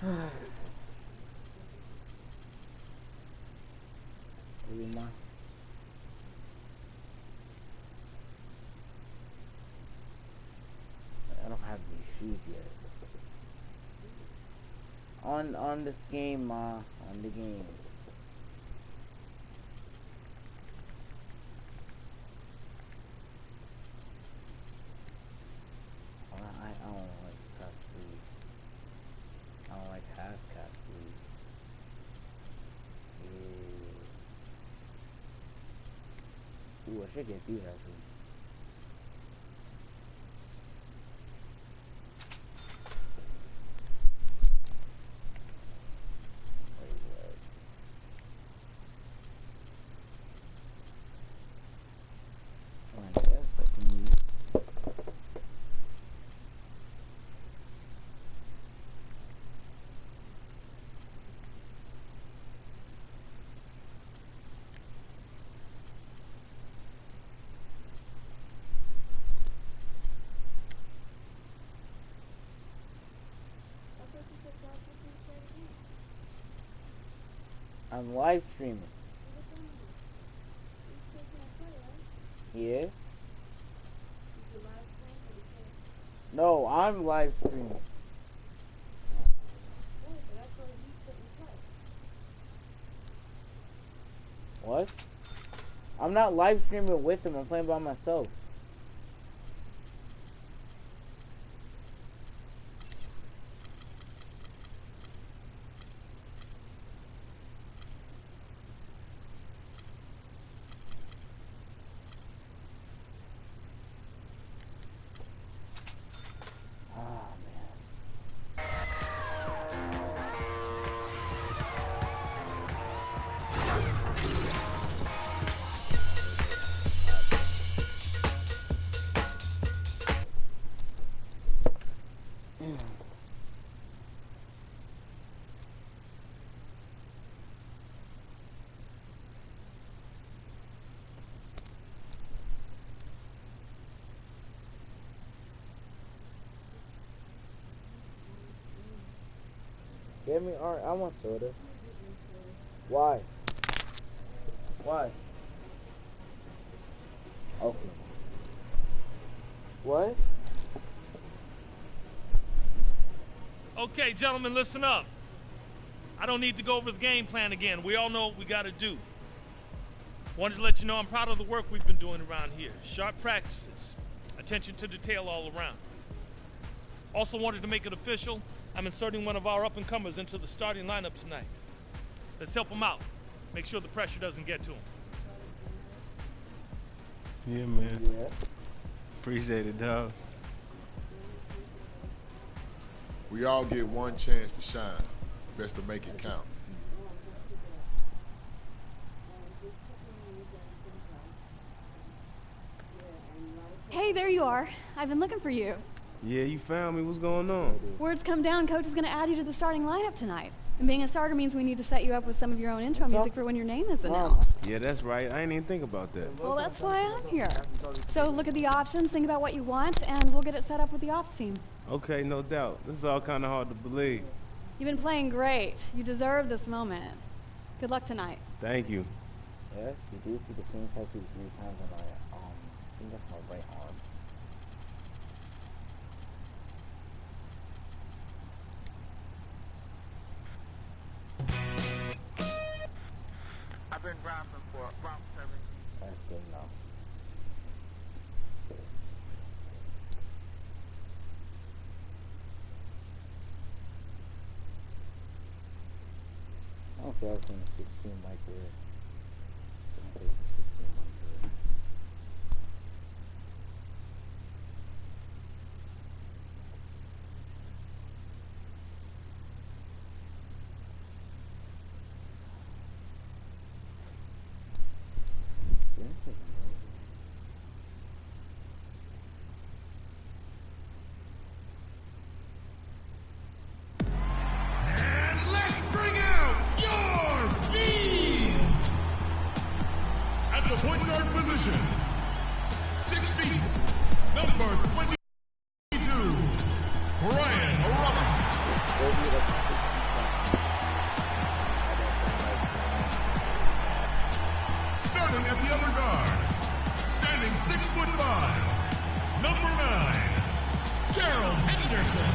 I don't have these shoes yet. On this game, Ma. On the game. I don't like cat sleeves. I don't like half cat sleeves. Yeah. Ooh, I should get these actually. I'm live streaming. Yeah? No, I'm live streaming. What? I'm not live streaming with him, I'm playing by myself. Give me orange. I want soda. Why? Why? Okay. What? Okay, gentlemen, listen up. I don't need to go over the game plan again. We all know what we got to do. Wanted to let you know I'm proud of the work we've been doing around here. Sharp practices. Attention to detail all around. Also wanted to make it official. I'm inserting one of our up-and-comers into the starting lineup tonight. Let's help him out. Make sure the pressure doesn't get to him. Yeah, man. Yeah. Appreciate it, dog. We all get one chance to shine. Best to make it count. Hey, there you are. I've been looking for you. Yeah, you found me. What's going on? Word's come down, Coach is going to add you to the starting lineup tonight. And being a starter means we need to set you up with some of your own intro music for when your name is announced. Yeah, that's right. I ain't even think about that. Well, that's why I'm here. So look at the options, think about what you want, and we'll get it set up with the ops team. Okay, no doubt. This is all kind of hard to believe. You've been playing great. You deserve this moment. Good luck tonight. Thank you. Yes, you do see the same tattoo 3 times on my, I think that's my right arm. I've been rapping for about 7 years. That's good enough. I don't feel like playing 16 mycareer. I'm playing 16 mycareer. And let's bring out your bees! 6'5", number 9, Gerald Henderson.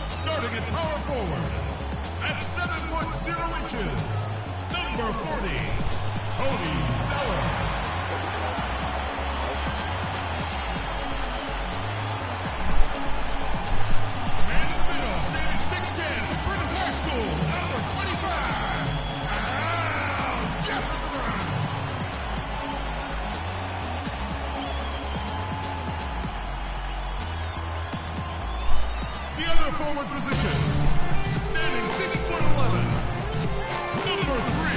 Starting at power forward, at 7 foot 0 inches, number 40, Tony Seller. Man in the middle, standing 6'10", from British High School, number 25, Al Jefferson. The other forward position, standing 6'11", number 3,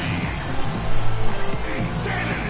Insanity.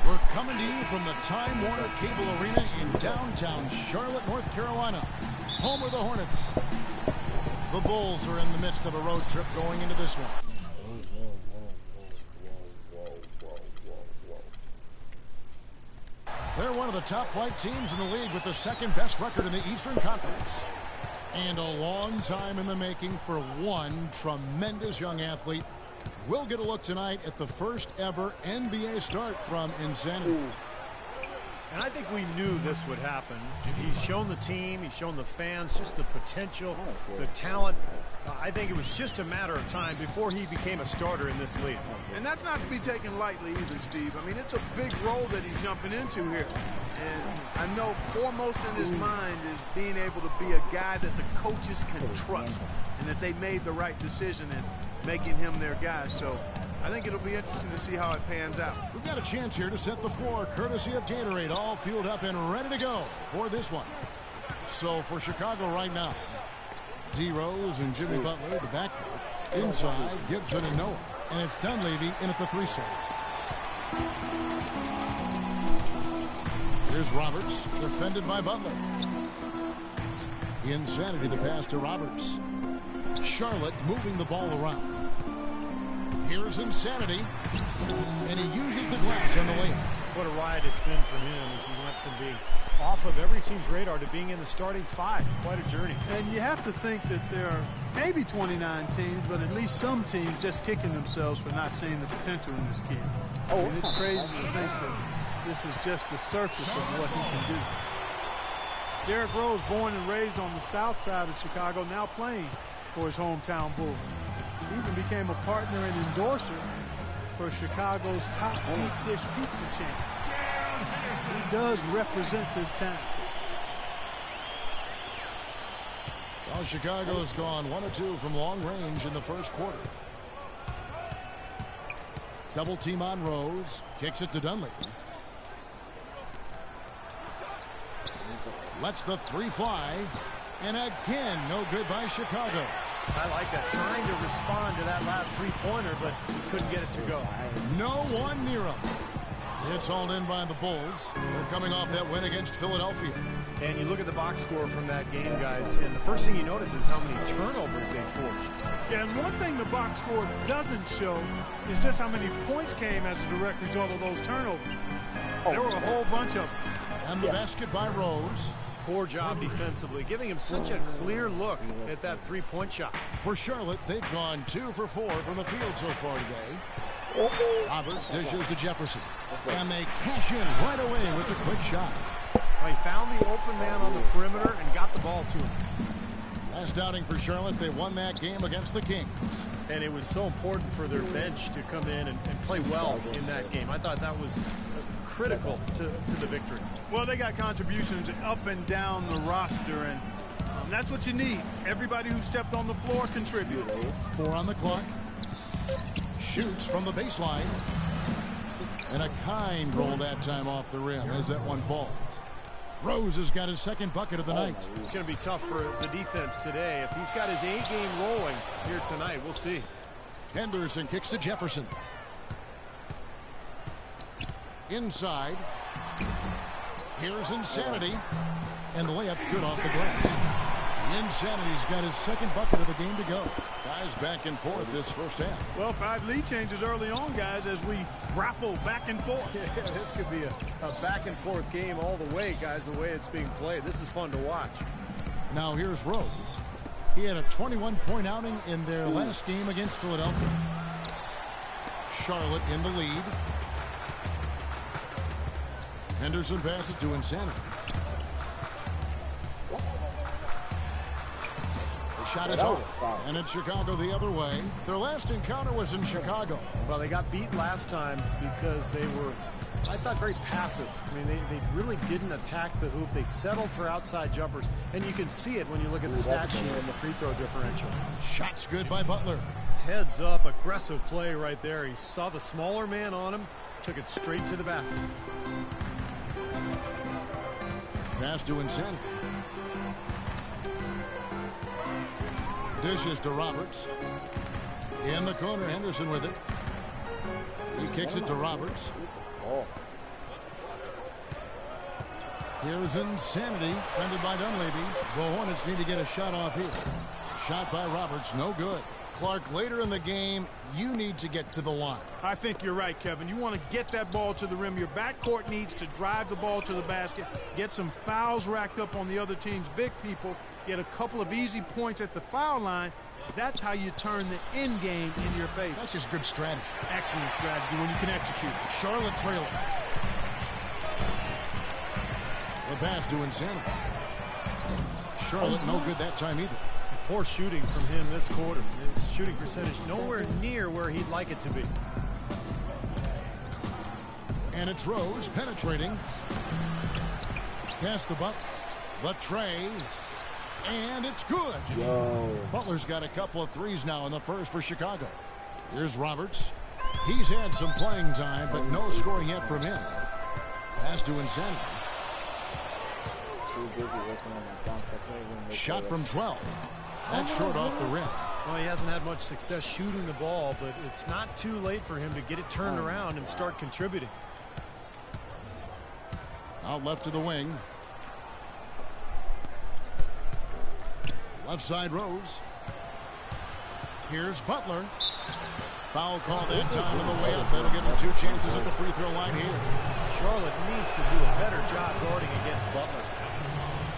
We're coming to you from the Time Warner Cable Arena in downtown Charlotte, North Carolina, home of the Hornets. The Bulls are in the midst of a road trip going into this one. They're one of the top flight teams in the league with the second best record in the Eastern Conference. And a long time in the making for one tremendous young athlete. We'll get a look tonight at the first ever NBA start from Insanity. And I think we knew this would happen. He's shown the team, he's shown the fans just the potential, the talent. I think it was just a matter of time before he became a starter in this league. And that's not to be taken lightly either, Steve. I mean, it's a big role that he's jumping into here. And I know foremost in his mind is being able to be a guy that the coaches can trust and that they made the right decision in making him their guy. So I think it'll be interesting to see how it pans out. We've got a chance here to set the floor, courtesy of Gatorade, all fueled up and ready to go for this one. So for Chicago right now, D. Rose and Jimmy Butler, the backcourt. Inside, Gibson and Noah. And it's Dunleavy in at the 3 slot. Here's Roberts, defended by Butler. Insanity, the pass to Roberts. Charlotte moving the ball around. Here's Insanity, and he uses the glass on the layup. What a ride it's been for him as he went from being off of every team's radar to being in the starting 5. Quite a journey. And you have to think that there are maybe 29 teams, but at least some teams just kicking themselves for not seeing the potential in this kid. I mean, it's crazy to think that this is just the surface of what he can do. Derrick Rose, born and raised on the south side of Chicago, now playing for his hometown Bulls. He even became a partner and endorser for Chicago's top deep dish pizza chain. He does represent this town. Well, Chicago's gone 1 of 2 from long range in the first quarter. Double team on Rose. Kicks it to Dunleavy. Lets the 3 fly. And again, no good by Chicago. I like that. Trying to respond to that last 3-pointer, but he couldn't get it to go. No one near him. It's hauled in by the Bulls. They're coming off that win against Philadelphia. And you look at the box score from that game, guys, and the first thing you notice is how many turnovers they forced. Yeah, and one thing the box score doesn't show is just how many points came as a direct result of those turnovers. There were a whole bunch of them. And the basket by Rose. Poor job defensively, giving him such a clear look at that 3-point shot. For Charlotte, they've gone 2 for 4 from the field so far today. Roberts dishes to Jefferson. And they cash in right away with the quick shot. Well, he found the open man on the perimeter and got the ball to him. Last outing for Charlotte, they won that game against the Kings. And it was so important for their bench to come in and play well in that game. I thought that was critical to the victory. Well, they got contributions up and down the roster, and that's what you need. Everybody who stepped on the floor contributed. 4 on the clock. Shoots from the baseline. And a kind roll that time off the rim as that one falls. Rose has got his second bucket of the night. It's going to be tough for the defense today. If he's got his A game rolling here tonight, we'll see. Henderson kicks to Jefferson. Inside. Here's Insanity. And the layup's good off the glass. Insanity's got his second bucket of the game to go. Guys back and forth this first half. Well, 5 lead changes early on, guys, as we grapple back and forth. Yeah, this could be a back and forth game all the way, guys, the way it's being played. This is fun to watch. Now here's Rose. He had a 21-point outing in their last game against Philadelphia. Charlotte in the lead. Henderson passes to Insanity. The shot is off, and it's Chicago the other way. Their last encounter was in Chicago. Well, they got beat last time because they were, I thought, very passive. I mean, they really didn't attack the hoop. They settled for outside jumpers, and you can see it when you look at the stat sheet and the free throw differential. Shots good by Butler. Heads up, aggressive play right there. He saw the smaller man on him, took it straight to the basket. Pass to Insanity. Dishes to Roberts. In the corner, Henderson with it. He kicks it to Roberts. Here's Insanity, tended by Dunleavy. The Hornets need to get a shot off here. Shot by Roberts, no good. Clark, later in the game, you need to get to the line. I think you're right, Kevin. You want to get that ball to the rim. Your backcourt needs to drive the ball to the basket, get some fouls racked up on the other team's big people, get a couple of easy points at the foul line. That's how you turn the end game in your favor. That's just good strategy. Excellent strategy when you can execute. Charlotte trailing. The pass to Insanity. Charlotte no good that time either. Poor shooting from him this quarter. His shooting percentage nowhere near where he'd like it to be. And it's Rose penetrating. Pass to Butler. The tray. And it's good. Butler's got a couple of threes now in the first for Chicago. Here's Roberts. He's had some playing time, but no scoring yet from him. Pass to Insanity. Shot from 12. That's short off the rim. Well, he hasn't had much success shooting the ball, but it's not too late for him to get it turned around and start contributing. Out left to the wing. Left side Rose. Here's Butler. Foul call that time on the way up. That'll give him 2 chances at the free throw line here. Charlotte needs to do a better job guarding against Butler.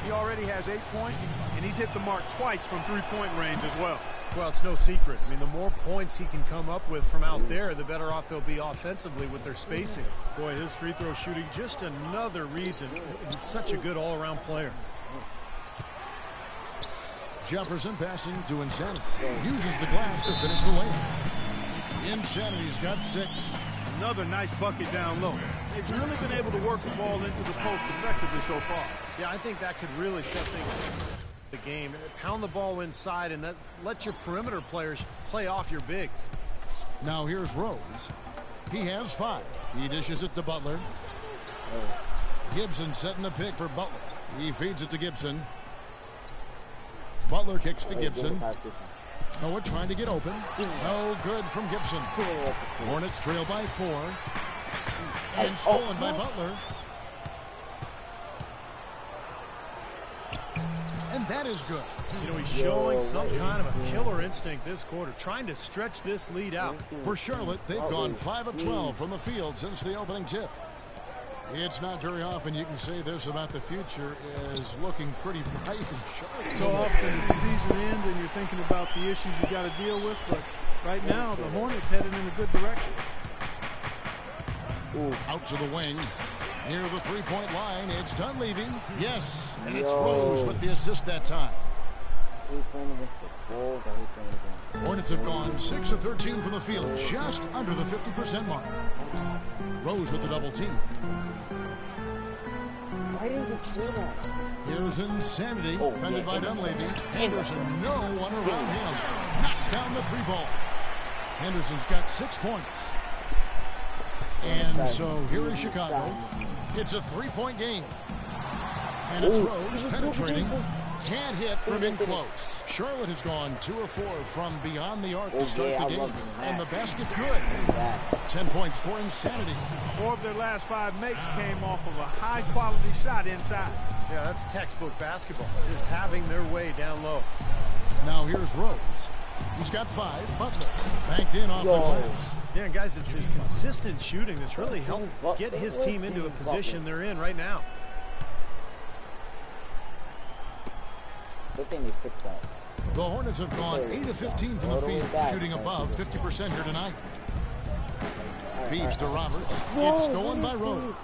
He already has 8 points, and he's hit the mark twice from three-point range as well. Well, it's no secret. I mean, the more points he can come up with from out there, the better off they'll be offensively with their spacing. Boy, his free throw shooting, just another reason. He's such a good all-around player. Jefferson passing to Insanity. Uses the glass to finish the layup. Insanity's got 6. Another nice bucket down low. They've really been able to work the ball into the post effectively so far. Yeah, I think that could really set things the game. Pound the ball inside and let your perimeter players play off your bigs. Now here's Rose. He has 5. He dishes it to Butler. Gibson setting the pick for Butler. He feeds it to Gibson. Butler kicks to Gibson. Noah trying to get open. No good from Gibson. Hornets trail by 4. And stolen by Butler. And that is good. You know, he's showing some kind of a killer instinct this quarter, trying to stretch this lead out. For Charlotte, they've gone 5 of 12 from the field since the opening tip. It's not very often you can say this about the future is looking pretty bright in Charlotte. So often the season ends and you're thinking about the issues you got to deal with, but right now the Hornets headed in a good direction. Out to the wing. Near the three-point line, it's Dunleavy. Yes, and it's Rose with the assist that time. Hornets have gone 6 of 13 from the field, just under the 50% mark. Rose with the double team. Why didn't you do that? Here's Insanity, defended by Dunleavy. Henderson, no one around him. Knocks down the 3-ball. Henderson's got 6 points. And so here is Chicago. It's a 3-point game. And it's Rose penetrating. Can't hit from in close. Charlotte has gone 2 of 4 from beyond the arc to start the game. And the basket good. 10 points for Insanity. 4 of their last 5 makes came off of a high-quality shot inside. Yeah, that's textbook basketball. Just having their way down low. Now here's Rose. He's got 5. Butler banked in off the glass. Yeah, and guys, it's his consistent shooting that's really helped get his team into a position they're in right now. Good thing they fixed that. The Hornets have gone 8 of 15 from the field, shooting above 50% here tonight. Feeds to Roberts. It's stolen by Rose.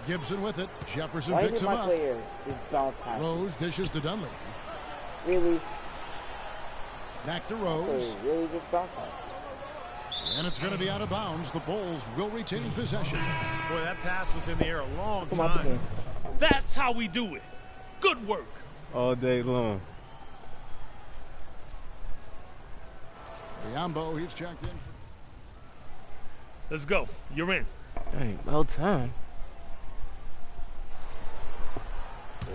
Gibson with it. Jefferson picks him up. Rose dishes to Dunley. Really? Back to Rose. Really good bounce pass. And it's going to be out of bounds. The Bulls will retain possession. Boy, that pass was in the air a long time. That's how we do it. Good work. All day long. Biombo, he's checked in. Let's go. You're in. Hey, about time.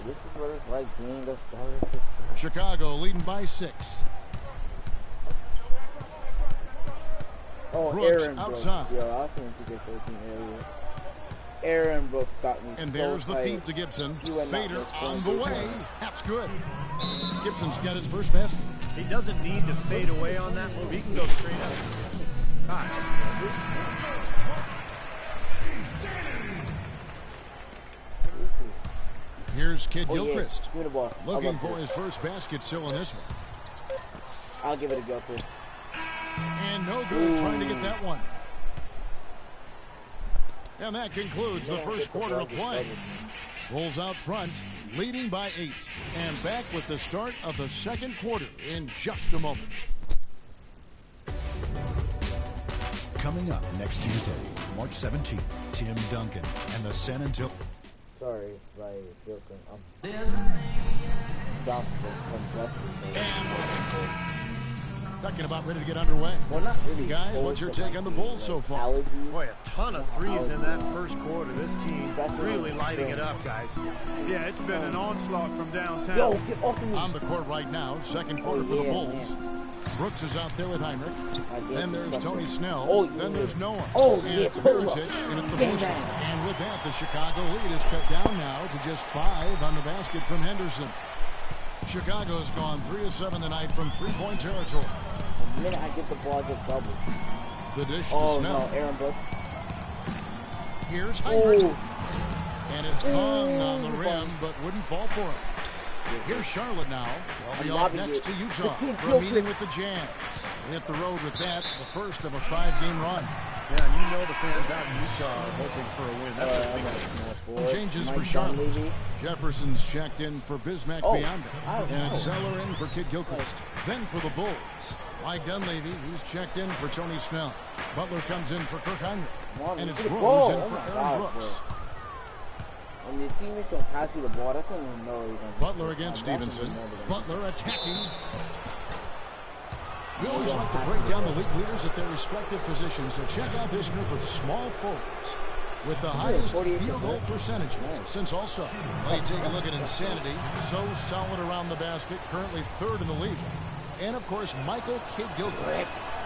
This is what it's like being a starter. Chicago leading by 6. Oh, Brooks Aaron outside. Brooks. Yo, I was going to get 13 earlier. Aaron Brooks got me And so there's the tight. feed to Gibson. You Fader on the way. That's good. Gibson's got his first basket. He doesn't need to fade away on that move. He can go straight up. Here's Kid Oh, yeah. Gilchrist. Give me the ball. Looking for his first basket still in this one. I'll give it a go, Chris. And no good trying to get that one. And that concludes the first quarter of play. Bulls out front, leading by 8. And back with the start of the second quarter in just a moment. Coming up next Tuesday, March 17th, Tim Duncan and the San Antonio. Sorry, by joking. Second about ready to get underway. Well, not really. Guys, what's your take on the Bulls so far? Boy, a ton of threes in that first quarter. This team really lighting it up, guys. Yeah, it's been an onslaught from downtown. Yo, get off of me. On the court right now, second quarter for the Bulls. Brooks is out there with Heinrich. Then there's Tony Snell. Then there's Noah. And it's Mirotic in at the push. And with that, the Chicago lead is cut down now to just 5 on the basket from Henderson. Chicago's gone 3 of 7 tonight from three-point territory. The minute I get the ball, I get double. The dish to Oh, Snell. no, Aaron Brooks. Here's Heinrich. And it hung on the rim, but wouldn't fall for him. Here's Charlotte now. They'll be off next to Utah for a meeting with the Jazz. They hit the road with that, the first of a 5-game run. Yeah, and you know the fans out in Utah are hoping for a win. That's a big one. Changes for Charlotte. Jefferson's checked in for Bismack Biyombo. And Zeller in for Kid Gilchrist. Then for the Bulls, Mike Dunleavy, he's checked in for Tony Snell. Butler comes in for Kirk Heinrich. And it's Rose in for Aaron Brooks. When your teammates don't pass you the ball, that's when you know you're going to. Butler against Stevenson. Butler attacking. We always like to break down the league leaders at their respective positions, so check out this group of small forwards with the highest field goal percentages since All-Star. Well, you take a look at Insanity, so solid around the basket, currently 3rd in the league. And, of course, Michael Kid Gilchrist.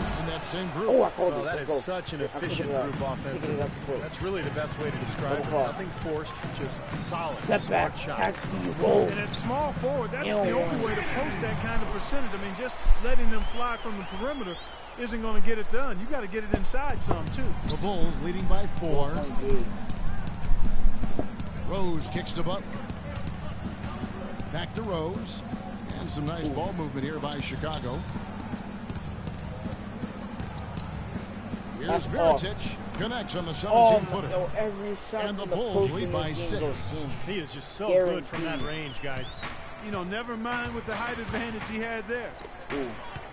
He's in that same group. Oh, that is such an efficient group offensively. That's really the best way to describe it. Nothing forced, just solid, smart shots. And at small forward, that's the only way to post that kind of percentage. I mean, just letting them fly from the perimeter isn't going to get it done. You got to get it inside some, too. The Bulls leading by 4. Rose kicks to Butler. Back to Rose. And some nice ball movement here by Chicago. Here's Mirotic. Connects on the 17-footer. And the Bulls lead by 6. He is just so good from that range, guys. You know, never mind with the height advantage he had there.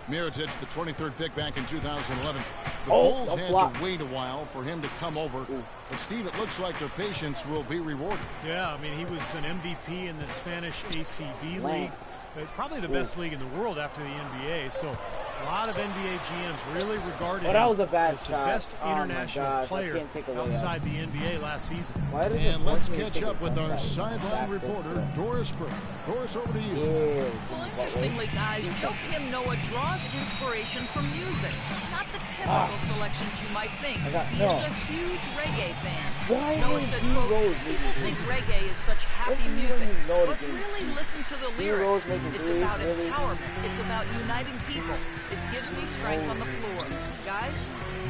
Mirotic, the 23rd pick back in 2011. The Bulls had to wait a while for him to come over. But, Steve, it looks like their patience will be rewarded. Yeah, I mean, he was an MVP in the Spanish ACB league. It's probably the best league in the world after the NBA. So A lot of NBA GMs really regarded that was a bad him as the shot. best Oh my international gosh, I player can't take away outside the NBA last season. Why does And it let's force me to catch take up a with our shot? sideline reporter, Doris Burke. Doris, over to you. Yeah. Well, interestingly, guys, Joe Kim Noah draws inspiration from music. Not the typical selections you might think. He is a huge reggae fan. Why Noah is said, D quote, Rose people making think reggae is such happy Listen to music, when you know but the game. really listen to the D Rose lyrics. making It's threes, about really? empowerment. It's about uniting people. It gives me strength on the floor. Guys?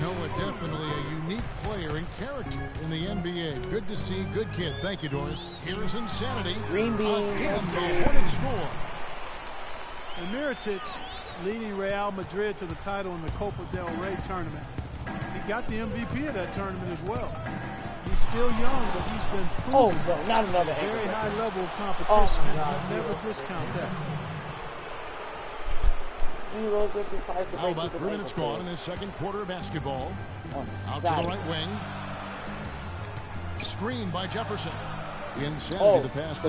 Noah, definitely a unique player and character in the NBA. Good to see. Good kid. Thank you, Doris. Here's Insanity. Green bean. Again, the Hornets score. And Mirotic leading Real Madrid to the title in the Copa del Rey tournament. He got the MVP of that tournament as well. He's still young, but he's been proven Oh, no, not another very ankle. high level of competition. Oh, my God. You never discount that. D Rose with his 5 to Now break about through 3 the minutes ankle gone in this second quarter of basketball. Oh, Out to got the it. right wing. Screen by Jefferson. Insanity, Oh, the pass to